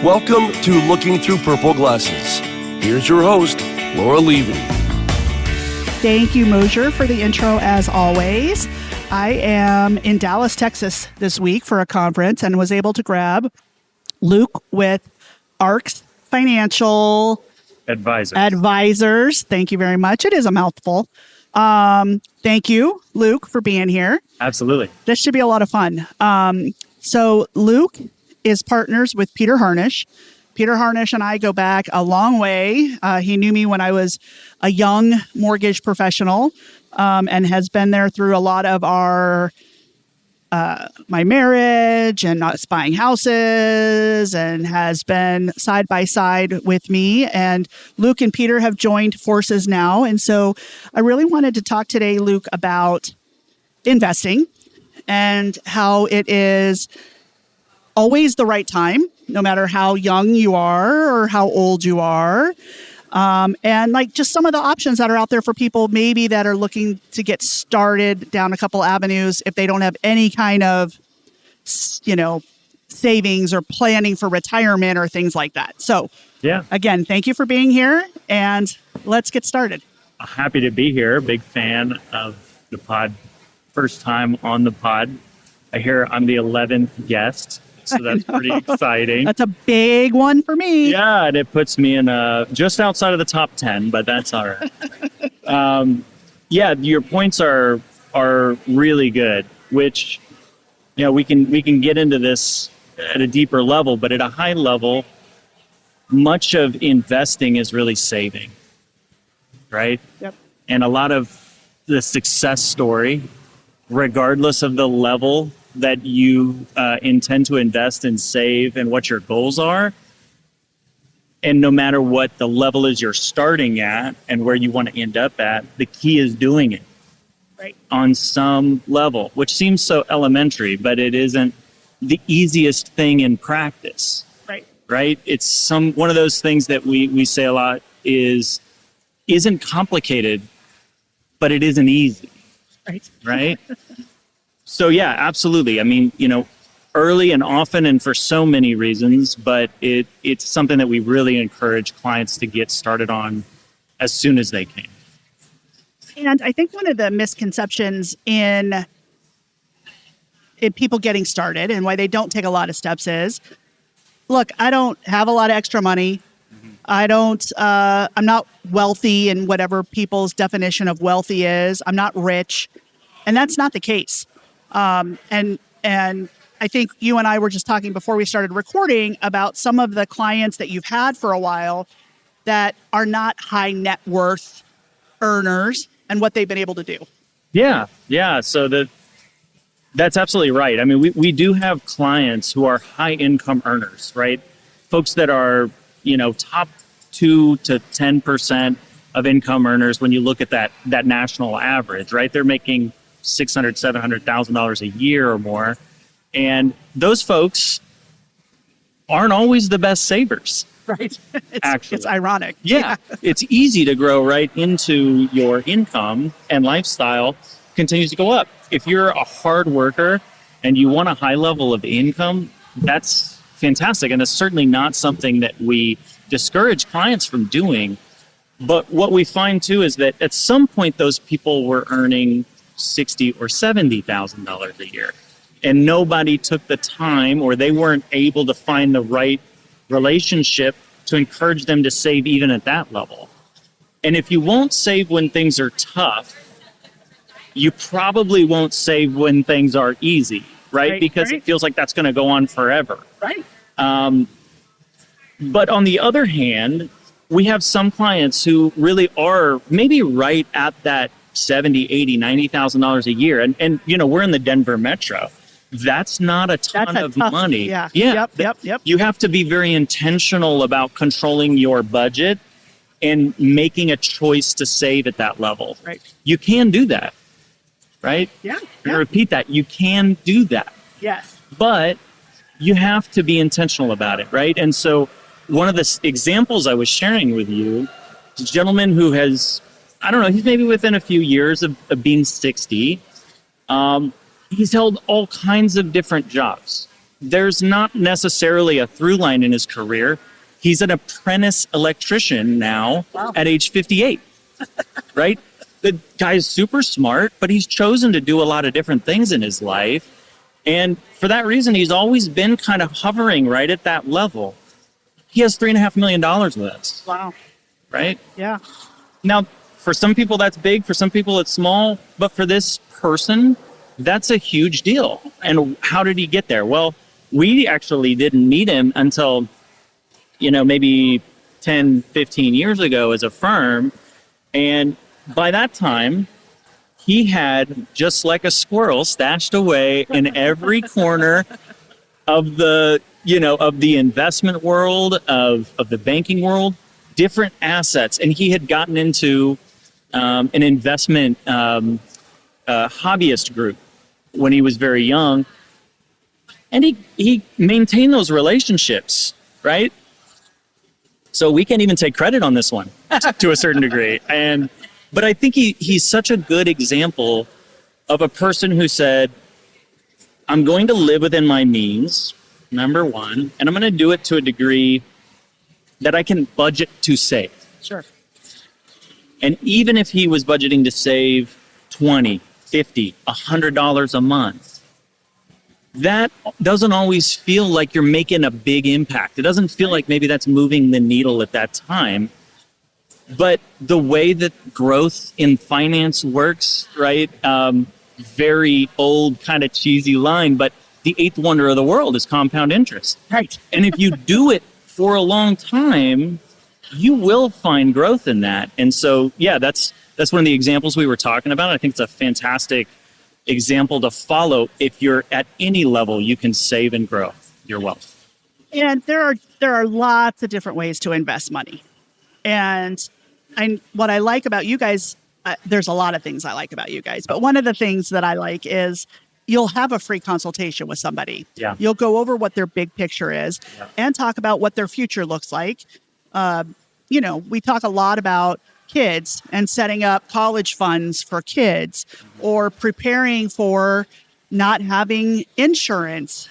Welcome to Looking Through Purple Glasses. Here's your host, Laura Levy. Thank you, Mosier, for the intro as always. I am in Dallas, Texas this week for a conference and was able to grab Luke with ARC's Financial Advisors. Thank you very much. It is a mouthful. Thank you, Luke, for being here. Absolutely. This should be a lot of fun. So Luke is partners with Peter Harnish. Peter Harnish and I go back a long way. He knew me when I was a young mortgage professional and has been there through a lot of our my marriage and us buying houses, and has been side by side with me. And Luke and Peter have joined forces now. And so I really wanted to talk today, Luke, about investing and how it is always the right time, no matter how young you are or how old you are. And like just some of the options that are out there for people maybe that are looking to get started down a couple avenues if they don't have any kind of, savings or planning for retirement or things like that. So again, thank you for being here, and let's get started. Happy to be here. Big fan of the pod. First time on the pod. I hear I'm the 11th guest. So that's pretty exciting. That's a big one for me. Yeah, and it puts me in just outside of the top 10, but that's all right. Your points are really good, which we can get into this at a deeper level, but at a high level, much of investing is really saving, right? Yep. And a lot of the success story, regardless of the level that you intend to invest and save and what your goals are, and no matter what the level is you're starting at and where you want to end up at, the key is doing it on some level, which seems so elementary, but it isn't the easiest thing in practice. Right? It's one of those things that we say a lot isn't complicated, but it isn't easy. Right? So yeah, absolutely. I mean, early and often and for so many reasons, but it's something that we really encourage clients to get started on as soon as they can. And I think one of the misconceptions in people getting started and why they don't take a lot of steps is, look, I don't have a lot of extra money. I'm not wealthy in whatever people's definition of wealthy is. I'm not rich. And that's not the case. And I think you and I were just talking before we started recording about some of the clients that you've had for a while that are not high net worth earners and what they've been able to do. Yeah. So that's absolutely right. I mean, we do have clients who are high income earners, right? Folks that are, top 2 to 10% of income earners when you look at that national average, right? They're making $600,000, $700,000 a year or more. And those folks aren't always the best savers. Right. It's ironic. Yeah. It's easy to grow right into your income, and lifestyle continues to go up. If you're a hard worker and you want a high level of income, that's fantastic. And it's certainly not something that we discourage clients from doing. But what we find too is that at some point those people were earning $60,000 or $70,000 a year, and nobody took the time, or they weren't able to find the right relationship to encourage them to save even at that level. And if you won't save when things are tough, you probably won't save when things are easy, right? Because it feels like that's going to go on forever. Right. But on the other hand, we have some clients who really are maybe right at that $70,000, $80,000, $90,000 a year. And we're in the Denver metro. That's not a ton of money. Yeah. Yep. You have to be very intentional about controlling your budget and making a choice to save at that level. Right. You can do that, right? Yeah. And repeat that. You can do that. Yes. But you have to be intentional about it, right? And so one of the examples I was sharing with you, is a gentleman who has, he's maybe within a few years of being 60. He's held all kinds of different jobs, there's not necessarily a through line in his career. He's an apprentice electrician now at age 58, right? The guy's super smart, but he's chosen to do a lot of different things in his life. And for that reason, he's always been kind of hovering right at that level. He has $3.5 million with us. Wow. Right? Yeah. Now, for some people, that's big. For some people, it's small. But for this person, that's a huge deal. And how did he get there? Well, we actually didn't meet him until, maybe 10, 15 years ago as a firm. And by that time, he had, just like a squirrel, stashed away in every corner of the, of the investment world, of the banking world, different assets. And he had gotten into an investment hobbyist group when he was very young. And he maintained those relationships, right? So we can't even take credit on this one to a certain degree. But I think he's such a good example of a person who said, I'm going to live within my means, number one, and I'm going to do it to a degree that I can budget to save. Sure. And even if he was budgeting to save $20, $50, $100 a month, that doesn't always feel like you're making a big impact. It doesn't feel like maybe that's moving the needle at that time. But the way that growth in finance works, right? Very old, kind of cheesy line, but the eighth wonder of the world is compound interest. Right. And if you do it for a long time, you will find growth in that. And so, yeah, that's one of the examples we were talking about. I think it's a fantastic example to follow. If you're at any level, you can save and grow your wealth. And there are lots of different ways to invest money. And what I like about you guys, there's a lot of things I like about you guys, but one of the things that I like is you'll have a free consultation with somebody. Yeah. You'll go over what their big picture is and talk about what their future looks like. We talk a lot about kids and setting up college funds for kids or preparing for not having insurance.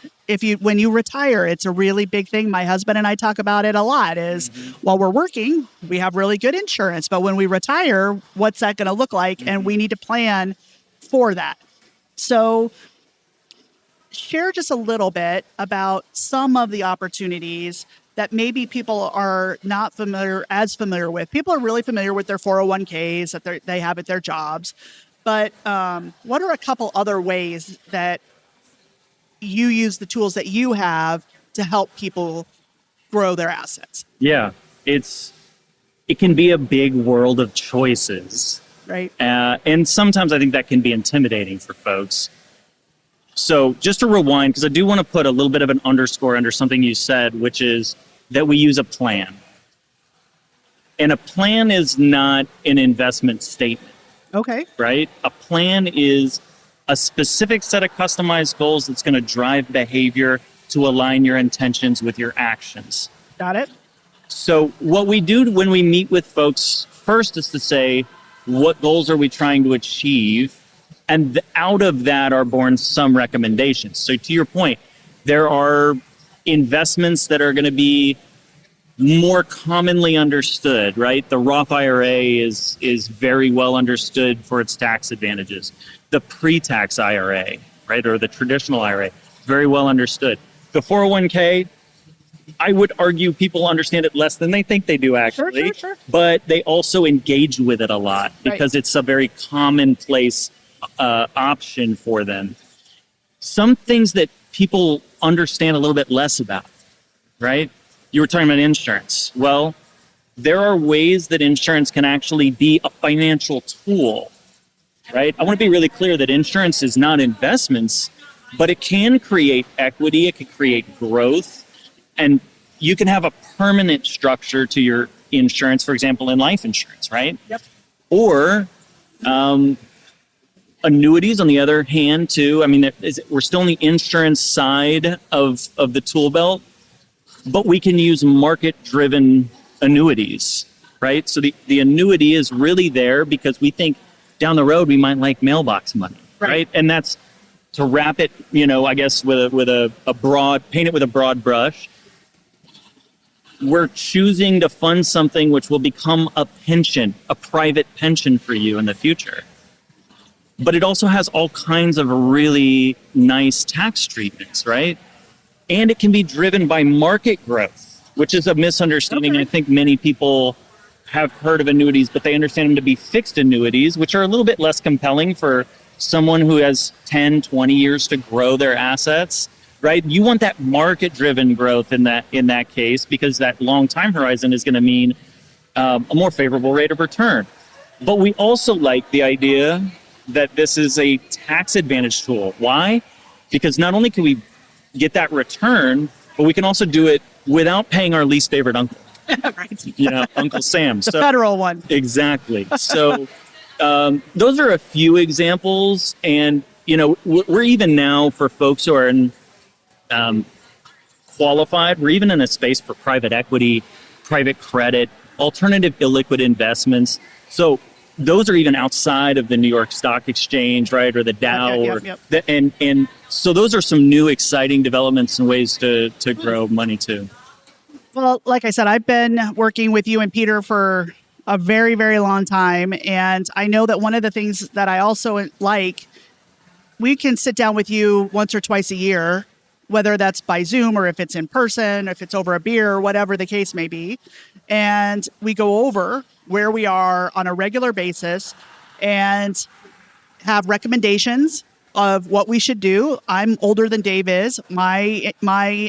When you retire, it's a really big thing. My husband and I talk about it a lot is while we're working, we have really good insurance, but when we retire, what's that going to look like? And we need to plan for that. So share just a little bit about some of the opportunities that maybe people are not as familiar with. People are really familiar with their 401ks that they have at their jobs. But what are a couple other ways that you use the tools that you have to help people grow their assets? Yeah, it can be a big world of choices. Right. And sometimes I think that can be intimidating for folks. So just to rewind, because I do want to put a little bit of an underscore under something you said, which is that we use a plan. And a plan is not an investment statement. Okay. Right? A plan is a specific set of customized goals that's going to drive behavior to align your intentions with your actions. Got it. So what we do when we meet with folks first is to say, what goals are we trying to achieve? And out of that are born some recommendations. So to your point, there are investments that are going to be more commonly understood, right? The Roth IRA is very well understood for its tax advantages. The pre-tax IRA, right, or the traditional IRA, very well understood. The 401k, I would argue people understand it less than they think they do, actually. Sure. But they also engage with it a lot because it's a very commonplace option for them. Some things that people understand a little bit less about, right? You were talking about insurance. Well, there are ways that insurance can actually be a financial tool, right? I want to be really clear that insurance is not investments, but it can create equity, it can create growth, and you can have a permanent structure to your insurance, for example, in life insurance, right? Yep. Or annuities, on the other hand, too. I mean, we're still on the insurance side of the tool belt, but we can use market-driven annuities, right? So the annuity is really there because we think down the road we might like mailbox money, right? And that's to wrap it, I guess paint it with a broad brush, we're choosing to fund something which will become a pension, a private pension for you in the future. But it also has all kinds of really nice tax treatments, right? And it can be driven by market growth, which is a misunderstanding. Okay. I think many people have heard of annuities, but they understand them to be fixed annuities, which are a little bit less compelling for someone who has 10, 20 years to grow their assets, right? You want that market-driven growth in that case, because that long time horizon is going to mean a more favorable rate of return. But we also like the idea that this is a tax advantage tool. Why? Because not only can we get that return, but we can also do it without paying our least favorite uncle. Right. Uncle Sam. The federal one. Exactly. So those are a few examples. And, we're even now, for folks who are qualified, we're even in a space for private equity, private credit, alternative illiquid investments. So those are even outside of the New York Stock Exchange, right, or the Dow, Yep. And so those are some new exciting developments and ways to grow money too. Well, like I said, I've been working with you and Peter for a very, very long time, and I know that one of the things that I also like, we can sit down with you once or twice a year, whether that's by Zoom or if it's in person, if it's over a beer, or whatever the case may be, and we go over where we are on a regular basis and have recommendations of what we should do. I'm older than Dave is. My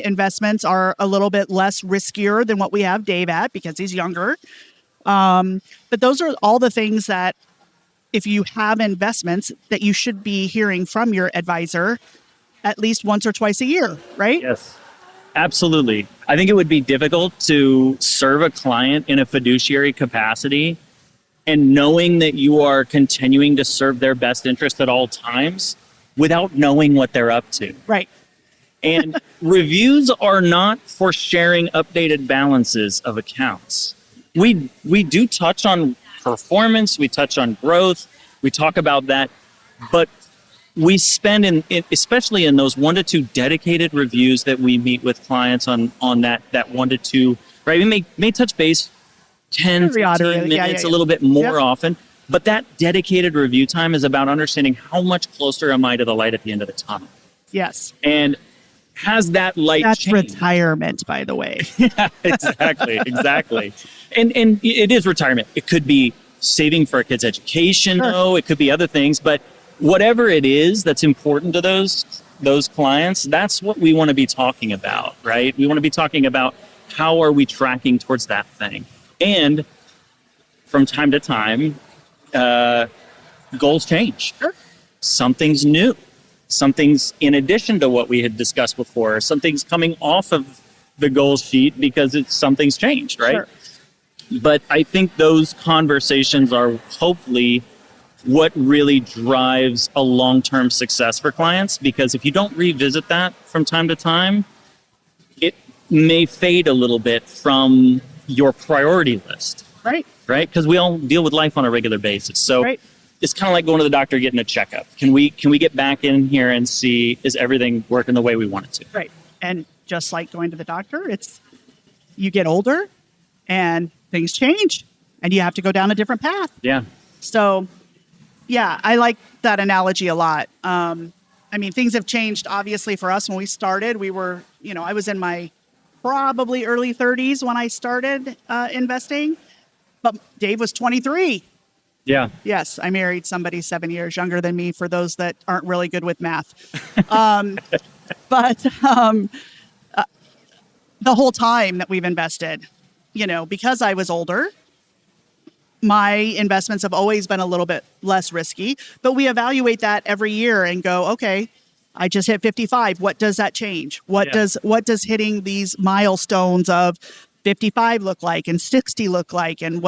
investments are a little bit less riskier than what we have Dave at because he's younger. But those are all the things that if you have investments that you should be hearing from your advisor at least once or twice a year, right? Yes. Absolutely. I think it would be difficult to serve a client in a fiduciary capacity and knowing that you are continuing to serve their best interest at all times without knowing what they're up to. Right. And reviews are not for sharing updated balances of accounts. We do touch on performance, we touch on growth, we talk about that, but we spend especially in those 1 to 2 dedicated reviews that we meet with clients on that 1 to 2, right? We may touch base 10, 15 minutes, a little bit more often, but that dedicated review time is about understanding how much closer am I to the light at the end of the tunnel. Yes. And has that light That's changed? retirement, by the way. Yeah, exactly. And it is retirement. It could be saving for a kid's education, though. It could be other things, but whatever it is that's important to those clients, that's what we want to be talking about, right? We want to be talking about how are we tracking towards that thing. And from time to time, goals change. Sure. Something's new. Something's in addition to what we had discussed before. Something's coming off of the goal sheet because something's changed, right? Sure. But I think those conversations are hopefully what really drives a long-term success for clients, because if you don't revisit that from time to time, it may fade a little bit from your priority list. Right. Right? Because we all deal with life on a regular basis. So it's kind of like going to the doctor, getting a checkup. Can we get back in here and see, is everything working the way we want it to? Right. And just like going to the doctor, it's you get older and things change and you have to go down a different path. Yeah. So, yeah, I like that analogy a lot. Things have changed, obviously, for us. When we started, we were, I was in my probably early 30s when I started investing, but Dave was 23. Yeah. Yes, I married somebody 7 years younger than me, for those that aren't really good with math. But the whole time that we've invested, because I was older, my investments have always been a little bit less risky, but we evaluate that every year and go, okay, I just hit 55. What does that change? What does hitting these milestones of 55 look like and 60 look like? And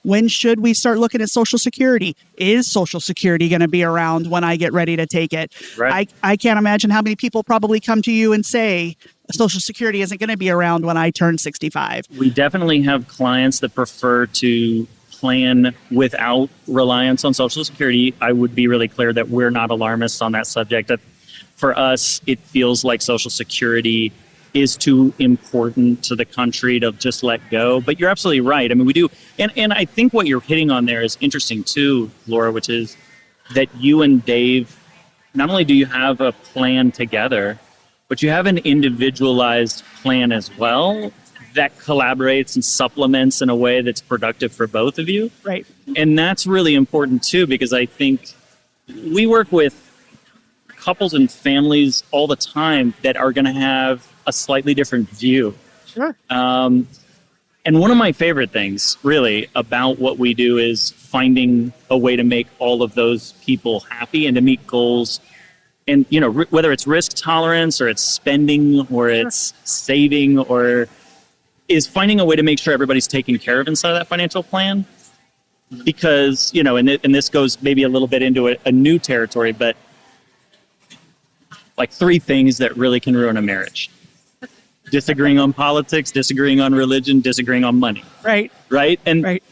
when should we start looking at Social Security? Is Social Security going to be around when I get ready to take it? Right. I can't imagine how many people probably come to you and say, Social Security isn't going to be around when I turn 65. We definitely have clients that prefer to plan without reliance on Social Security. I would be really clear that we're not alarmists on that subject. For us, it feels like Social Security is too important to the country to just let go. But you're absolutely right. I mean, we do. And I think what you're hitting on there is interesting too, Laura, which is that you and Dave, not only do you have a plan together, but you have an individualized plan as well that collaborates and supplements in a way that's productive for both of you. Right. And that's really important too, because I think we work with couples and families all the time that are going to have a slightly different view. Sure. And one of my favorite things really about what we do is finding a way to make all of those people happy and to meet goals. And, you know, whether it's risk tolerance or it's spending or it's saving or is finding a way to make sure everybody's taken care of inside of that financial plan. Because, you know, and this goes maybe a little bit into a new territory, but like 3 things that really can ruin a marriage. Disagreeing on politics, disagreeing on religion, disagreeing on money. Right. Right? And right.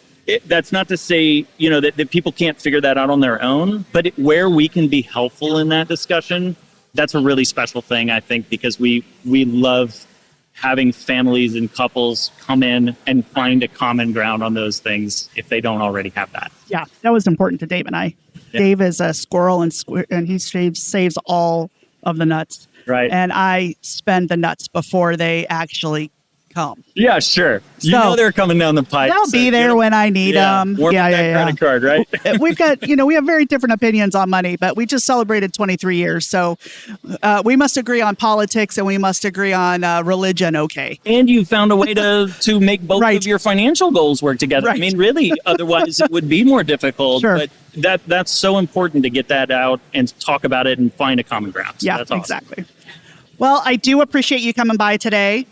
That's not to say, you know, that people can't figure that out on their own, but where we can be helpful in that discussion, that's a really special thing, I think, because we love having families and couples come in and find a common ground on those things if they don't already have that. Yeah, that was important to Dave and I. Yeah. Dave is a squirrel and he saves all of the nuts. Right. And I spend the nuts before they actually come. Yeah, sure. You know they're coming down the pipe. They'll be there when I need them. Warm up that credit card, right? We've got, we have very different opinions on money, but we just celebrated 23 years. So we must agree on politics and we must agree on religion, okay. And you found a way to make both of your financial goals work together. Right. I mean, really, otherwise it would be more difficult. Sure. But that's so important to get that out and talk about it and find a common ground. So yeah, that's awesome. Exactly. Well, I do appreciate you coming by today.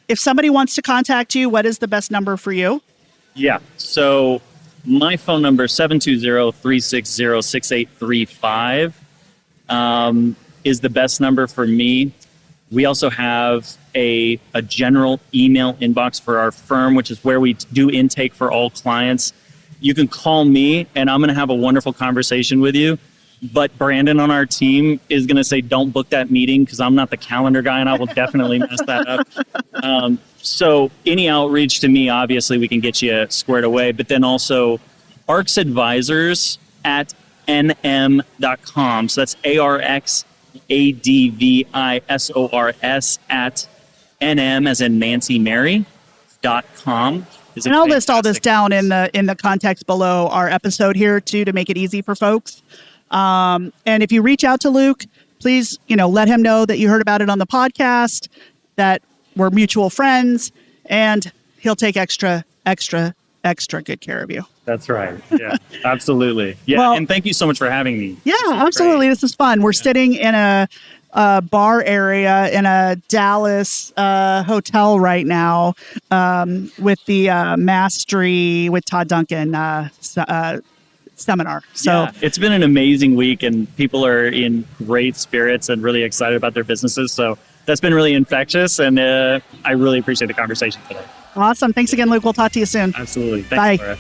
If somebody wants to contact you, what is the best number for you? Yeah. So my phone number, 720-360-6835, is the best number for me. We also have a general email inbox for our firm, which is where we do intake for all clients. You can call me, and I'm going to have a wonderful conversation with you. But Brandon on our team is going to say, don't book that meeting because I'm not the calendar guy and I will definitely mess that up. So any outreach to me, obviously, we can get you squared away. But then also ARCS Advisors at nm.com. So that's ARXADVISORS at nm as in Nancy Mary.com. And I'll list all this down in the context below our episode here too to make it easy for folks. And if you reach out to Luke, please, let him know that you heard about it on the podcast, that we're mutual friends, and he'll take extra good care of you. That's right. Yeah, absolutely. Yeah. Well, and thank you so much for having me. Yeah, absolutely. Great. This is fun. We're sitting in a bar area in a Dallas hotel right now with the Mastery with Todd Duncan seminar. So yeah, it's been an amazing week and people are in great spirits and really excited about their businesses. So that's been really infectious and I really appreciate the conversation today. Awesome. Thanks again, Luke. We'll talk to you soon. Absolutely. Thanks, Bye. Laura.